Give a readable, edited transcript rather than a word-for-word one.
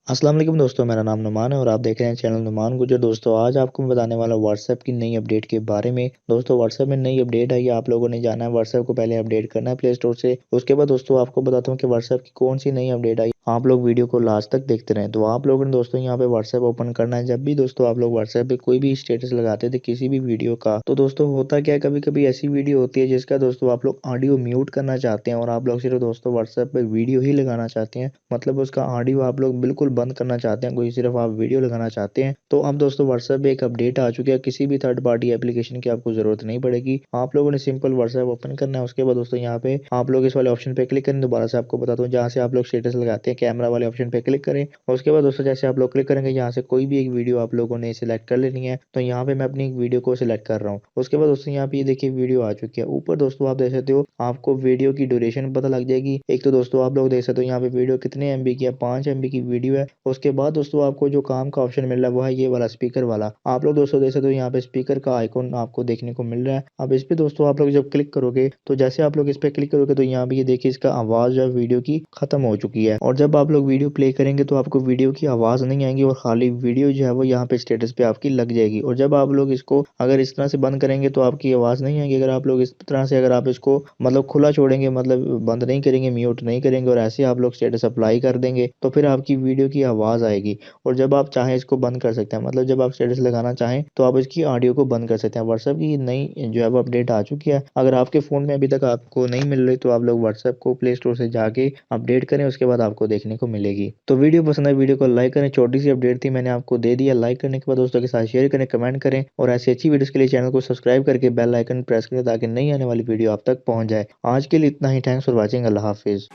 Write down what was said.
अस्सलाम वालेकुम दोस्तों, मेरा नाम नुमान है और आप देख रहे हैं चैनल नुमान गुजर। दोस्तों आज आपको मैं बताने वाला हूँ व्हाट्सएप की नई अपडेट के बारे में। दोस्तों व्हाट्सएप में नई अपडेट आई है, आप लोगों ने जाना है व्हाट्सएप को पहले अपडेट करना है प्ले स्टोर से। उसके बाद दोस्तों आपको बताता हूँ कि व्हाट्सएप की कौन सी नई अपडेट आई। आप लोग वीडियो को लास्ट तक देखते रहें। तो आप लोगों ने दोस्तों यहाँ पे व्हाट्सएप ओपन करना है। जब भी दोस्तों आप लोग व्हाट्सएप पे कोई भी स्टेटस लगाते थे किसी भी वीडियो का, तो दोस्तों होता क्या है, कभी कभी ऐसी वीडियो होती है जिसका दोस्तों आप लोग ऑडियो म्यूट करना चाहते हैं और आप लोग सिर्फ दोस्तों व्हाट्सएप पे वीडियो ही लगाना चाहते हैं, मतलब उसका ऑडियो आप लोग बिल्कुल बंद करना चाहते हैं, कोई सिर्फ आप वीडियो लगाना चाहते हैं। तो अब दोस्तों व्हाट्सएप पे एक अपडेट आ चुकी है, किसी भी थर्ड पार्टी एप्लीकेशन की आपको जरूरत नहीं पड़ेगी। आप लोगों ने सिंपल व्हाट्सएप ओपन करना है। उसके बाद दोस्तों यहाँ पे आप लोग इस वाले ऑप्शन पे क्लिक करें। दोबारा से आपको बताता हूँ, जहाँ से आप लोग स्टेटस लगाते हैं कैमरा वाले ऑप्शन पे क्लिक करें। और उसके बाद दोस्तों जैसे आप लोग क्लिक करेंगे, यहाँ से कोई भी एक वीडियो आप लोगों ने सिलेक्ट कर लेनी है। तो यहाँ पे मैं अपनी एक वीडियो को सिलेक्ट कर रहा हूँ। उसके बाद दोस्तों यहाँ पे ये देखिए वीडियो आ चुकी है। ऊपर दोस्तों आप देख सकते हो, आपको वीडियो की ड्यूरेशन पता लग जाएगी। एक तो दोस्तों आप लोग देख सकते हो यहाँ पे वीडियो कितने एमबी की है, 5 MB की वीडियो है। उसके बाद दोस्तों आपको जो काम का ऑप्शन मिल रहा है वो है ये वाला स्पीकर वाला। आप लोग दोस्तों देख सकते हो यहाँ पे स्पीकर का आइकॉन आपको देखने को मिल रहा है। अब इस पे दोस्तों आप लोग जब क्लिक करोगे, तो जैसे आप लोग इस पे क्लिक करोगे तो यहाँ पे ये देखिए इसका आवाज जो है वीडियो की खत्म हो चुकी है। और जब आप लोग वीडियो प्ले करेंगे तो आपको वीडियो की आवाज नहीं आएगी और खाली वीडियो जो है वो यहाँ पे स्टेटस पे आपकी लग जाएगी। और जब आप लोग इसको अगर इस तरह से बंद करेंगे तो आपकी आवाज नहीं आएगी। अगर आप लोग इस तरह से अगर आप इसको मतलब खुला छोड़ेंगे, मतलब बंद नहीं करेंगे, म्यूट नहीं करेंगे और ऐसे आप लोग स्टेटस अप्लाई कर देंगे, तो फिर आपकी वीडियो की आवाज आएगी। और जब आप चाहें इसको बंद कर सकते हैं, मतलब जब आप स्टेटस लगाना चाहें तो आप इसकी ऑडियो को बंद कर सकते हैं। व्हाट्सएप की नई जो है वो अपडेट आ चुकी है। अगर आपके फ़ोन में अभी तक आपको नहीं मिल रही तो आप लोग व्हाट्सएप को प्ले स्टोर से जाके अपडेट करें, उसके बाद आपको देखने को मिलेगी। तो वीडियो पसंद है वीडियो को लाइक करें, छोटी सी अपडेट थी मैंने आपको दे दिया। लाइक करने के बाद दोस्तों के साथ शेयर करें, कमेंट करें और ऐसी अच्छी वीडियोस के लिए चैनल को सब्सक्राइब करके बेल आइकन प्रेस करें ताकि नई आने वाली वीडियो आप तक पहुंच जाए। आज के लिए इतना ही। Thanks for watching. अल्लाह हाफिज़।